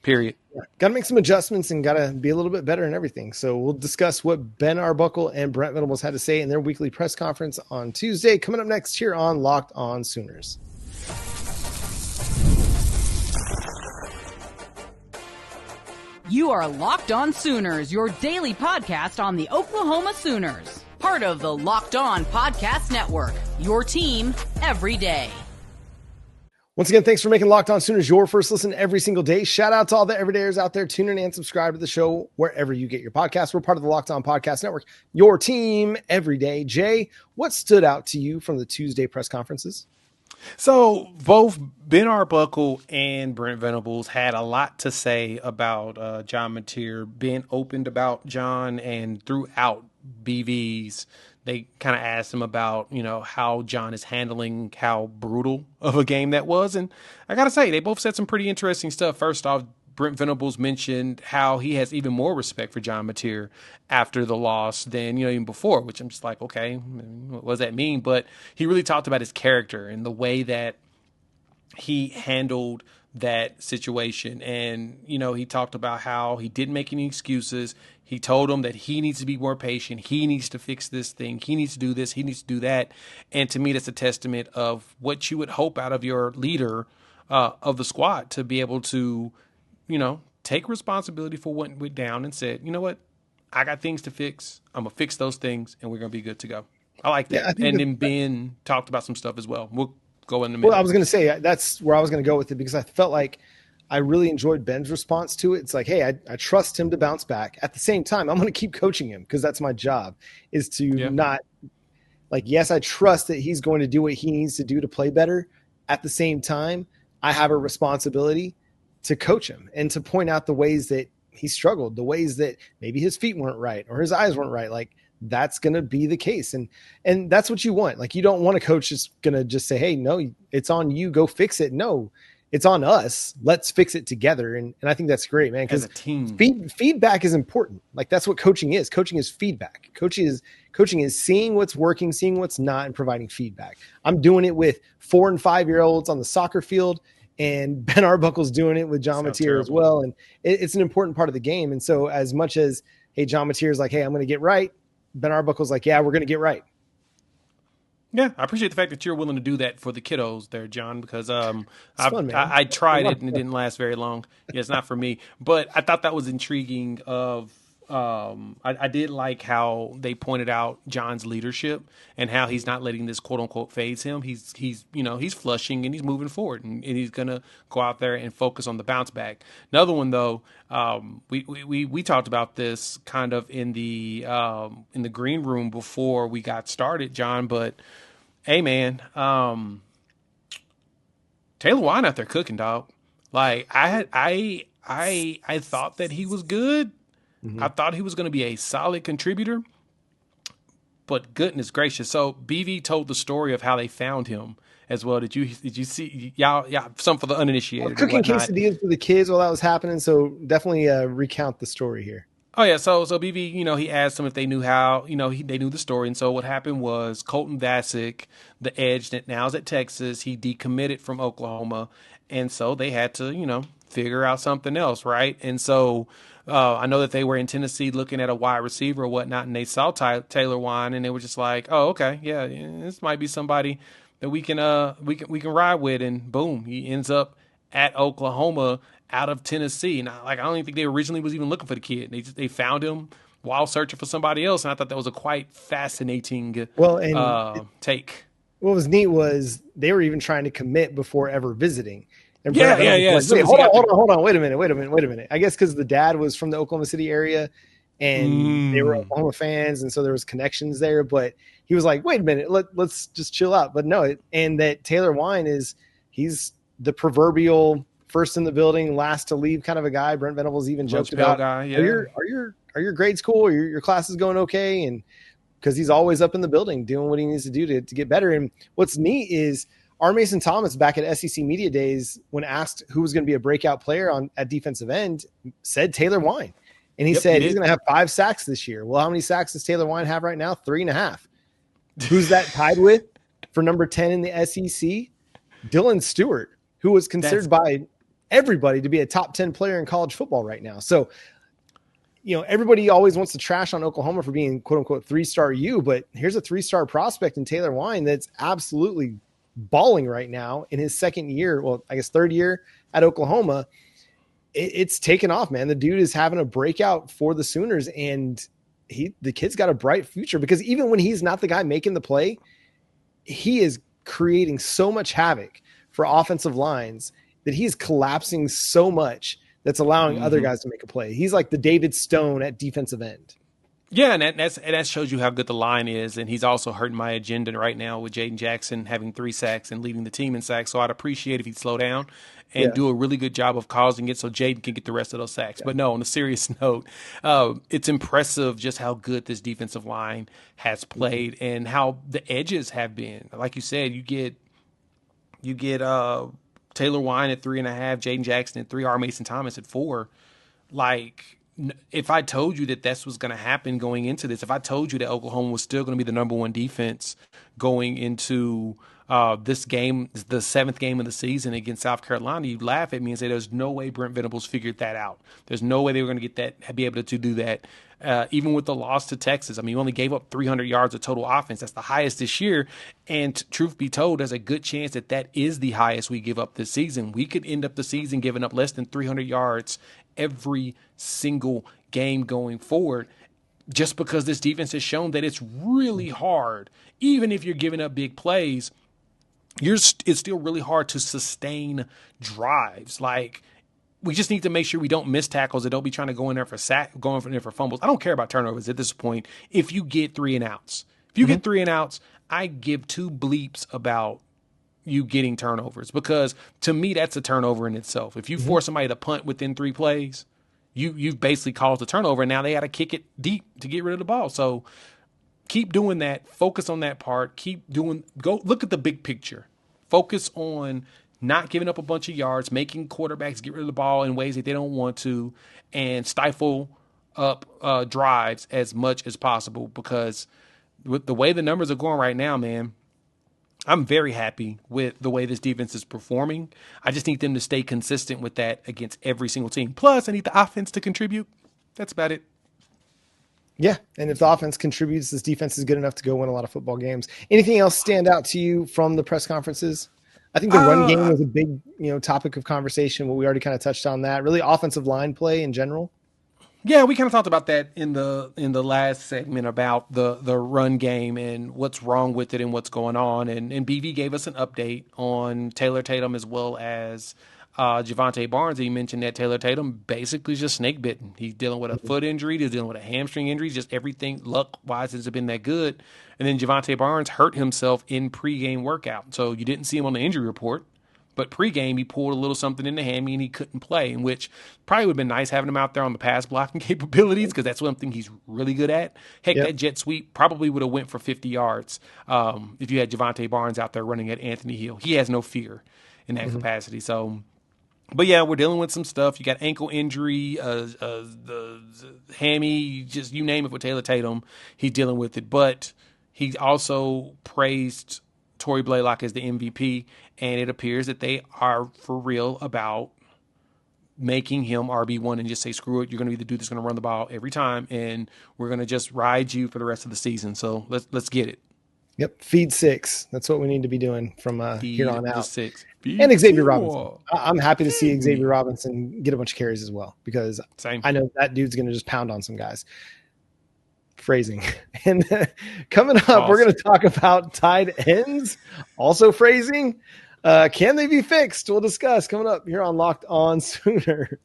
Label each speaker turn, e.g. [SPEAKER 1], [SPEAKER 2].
[SPEAKER 1] period.
[SPEAKER 2] Got to make some adjustments and got to be a little bit better in everything. So we'll discuss what Ben Arbuckle and Brent Venables had to say in their weekly press conference on Tuesday. Coming up next here on Locked On Sooners.
[SPEAKER 3] You are Locked On Sooners, your daily podcast on the Oklahoma Sooners. Part of the Locked On Podcast Network, your team every day.
[SPEAKER 2] Once again, thanks for making Locked On Sooners your first listen every single day. Shout out to all the everydayers out there. Tune in and subscribe to the show wherever you get your podcasts. We're part of the Locked On Podcast Network, your team every day. Jay, what stood out to you from the Tuesday press conferences?
[SPEAKER 1] So both Ben Arbuckle and Brent Venables had a lot to say about John Mateer. Ben opened about John, and throughout BV's, they kind of asked him about, how John is handling how brutal of a game that was. And I got to say, they both said some pretty interesting stuff. First off, Brent Venables mentioned how he has even more respect for John Mateer after the loss than, even before, which I'm just like, okay, what does that mean? But he really talked about his character and the way that he handled that situation. And, he talked about how he didn't make any excuses. He told him that he needs to be more patient. He needs to fix this thing. He needs to do this. He needs to do that. And to me, that's a testament of what you would hope out of your leader of the squad, to be able to, take responsibility for what went down and said, you know what, I got things to fix. I'm going to fix those things and we're going to be good to go. I like that. Yeah, and then Ben talked about some stuff as well. We'll go in a minute.
[SPEAKER 2] Well, I was going to say that's where I was going to go with it, because I felt like I really enjoyed Ben's response to it. It's like, hey, I trust him to bounce back. At the same time, I'm going to keep coaching him because that's my job, is to not like, yes, I trust that he's going to do what he needs to do to play better. At the same time, I have a responsibility to coach him and to point out the ways that he struggled, the ways that maybe his feet weren't right or his eyes weren't right. Like, that's going to be the case. And that's what you want. Like, you don't want a coach just going to just say, hey, no, it's on you, go fix it. No, it's on us. Let's fix it together. And I think that's great, man. Because feedback is important. Like, that's what coaching is. Coaching is feedback. Coaching is seeing what's working, seeing what's not, and providing feedback. I'm doing it with 4 and 5 year olds on the soccer field, and Ben Arbuckle's doing it with John Mateer as well. And it's an important part of the game. And so as much as, hey, John Mateer is like, hey, I'm going to get right, Ben Arbuckle's like, yeah, we're going to get right.
[SPEAKER 1] Yeah, I appreciate the fact that you're willing to do that for the kiddos there, John, because I tried it and it didn't last very long. Yeah, it's not for me. But I thought that was intriguing I did like how they pointed out John's leadership and how he's not letting this quote unquote phase him. He's flushing and he's moving forward and he's going to go out there and focus on the bounce back. Another one though, we talked about this kind of in the green room before we got started, John, but hey man, Taylor Wine out there cooking, dog. Like I thought that he was good. Mm-hmm. I thought he was going to be a solid contributor, but goodness gracious. So BV told the story of how they found him as well. Did you see y'all some for the uninitiated?
[SPEAKER 2] Cooking quesadillas for the kids while that was happening. So definitely recount the story here.
[SPEAKER 1] Oh yeah. So BV, he asked them if they knew how, they knew the story. And so what happened was Colton Vasek, the edge that now is at Texas, he decommitted from Oklahoma. And so they had to, figure out something else. Right. And so, I know that they were in Tennessee looking at a wide receiver or whatnot, and they saw Taylor Wine, and they were just like, "Oh, okay, yeah, this might be somebody that we can ride with." And boom, he ends up at Oklahoma out of Tennessee. And I don't even think they originally was even looking for the kid. They found him while searching for somebody else, and I thought that was a quite fascinating take.
[SPEAKER 2] What was neat was they were even trying to commit before ever visiting. And
[SPEAKER 1] yeah.
[SPEAKER 2] Like, hold on. Wait a minute. I guess because the dad was from the Oklahoma City area and they were Oklahoma fans. And so there was connections there, but he was like, wait a minute, let's just chill out. But no, and that Taylor Wine he's the proverbial first in the building, last to leave kind of a guy. Brent Venables even joked about,
[SPEAKER 1] guy, yeah.
[SPEAKER 2] are your grades cool? Or your class is going okay? And because he's always up in the building doing what he needs to do to get better. And what's neat is, R. Mason Thomas back at SEC Media Days, when asked who was going to be a breakout player at defensive end, said Taylor Wine. And he said he's going to have 5 sacks this year. Well, how many sacks does Taylor Wine have right now? 3.5. Who's that tied with for number 10 in the SEC? Dylan Stewart, who was considered by everybody to be a top 10 player in college football right now. So, everybody always wants to trash on Oklahoma for being quote unquote 3-star U, but here's a 3-star prospect in Taylor Wine that's absolutely balling right now in his second year. Well, I guess third year at Oklahoma. It's taken off, man. The dude is having a breakout for the Sooners, and the kid's got a bright future, because even when he's not the guy making the play, he is creating so much havoc for offensive lines that he's collapsing so much that's allowing other guys to make a play. He's like the David Stone at defensive end.
[SPEAKER 1] Yeah, and that shows you how good the line is. And he's also hurting my agenda right now with Jaden Jackson having 3 sacks and leading the team in sacks. So I'd appreciate if he'd slow down and do a really good job of causing it so Jaden can get the rest of those sacks. But no, on a serious note, it's impressive just how good this defensive line has played and how the edges have been. Like you said, you get Taylor Wine at 3.5, Jaden Jackson at 3, R. Mason Thomas at 4. Like, if I told you that this was going to happen going into this, if I told you that Oklahoma was still going to be the number 1 defense going into this game, the 7th game of the season against South Carolina, you'd laugh at me and say there's no way Brent Venables figured that out. There's no way they were going to be able to do that. Even with the loss to Texas, I mean, you only gave up 300 yards of total offense. That's the highest this year. And truth be told, there's a good chance that is the highest we give up this season. We could end up the season giving up less than 300 yards every single game going forward, just because this defense has shown that it's really hard. Even if you're giving up big plays, it's still really hard to sustain drives. Like, we just need to make sure we don't miss tackles and don't be trying to go in there for fumbles. I don't care about turnovers at this point. If you get 3 and outs, get 3 and outs, I give 2 bleeps about you getting turnovers, because to me, that's a turnover in itself. If you force somebody to punt within 3 plays, you've basically caused a turnover, and now they got to kick it deep to get rid of the ball. So keep doing that. Focus on that part. Go look at the big picture. Focus on not giving up a bunch of yards, making quarterbacks get rid of the ball in ways that they don't want to, and stifle up drives as much as possible, because with the way the numbers are going right now, man, I'm very happy with the way this defense is performing. I just need them to stay consistent with that against every single team. Plus, I need the offense to contribute. That's about it.
[SPEAKER 2] Yeah, and if the offense contributes, this defense is good enough to go win a lot of football games. Anything else stand out to you from the press conferences? I think the run game was a big, topic of conversation. Well, we already kind of touched on that. Really, offensive line play in general.
[SPEAKER 1] Yeah, we kind of talked about that in the last segment about the run game and what's wrong with it and what's going on. And BV gave us an update on Taylor Tatum as well as Jovantae Barnes. He mentioned that Taylor Tatum basically is just snake bitten. He's dealing with a foot injury. He's dealing with a hamstring injury. Just everything luck-wise hasn't been that good. And then Jovantae Barnes hurt himself in pregame workout. So you didn't see him on the injury report. But pregame, he pulled a little something in the hammy and he couldn't play, in which probably would have been nice having him out there on the pass blocking capabilities, because that's one thing he's really good at. Heck, that jet sweep probably would have went for 50 yards if you had Jovantae Barnes out there running at Anthony Hill. He has no fear in that capacity. So, but yeah, we're dealing with some stuff. You got ankle injury, the hammy, just you name it with Taylor Tatum. He's dealing with it. But he also praised Torrey Blaylock as the MVP, and it appears that they are for real about making him RB1 and just say, screw it, you're going to be the dude that's going to run the ball every time, and we're going to just ride you for the rest of the season. So let's get it.
[SPEAKER 2] Yep, feed 6. That's what we need to be doing from here on out.
[SPEAKER 1] 6.
[SPEAKER 2] And Xavier Robinson. I'm happy to see Xavier Robinson get a bunch of carries as well, because I know that dude's going to just pound on some guys. Phrasing. And coming up, we're going to talk about tight ends. Also phrasing. Can they be fixed? We'll discuss coming up here on Locked On Sooners.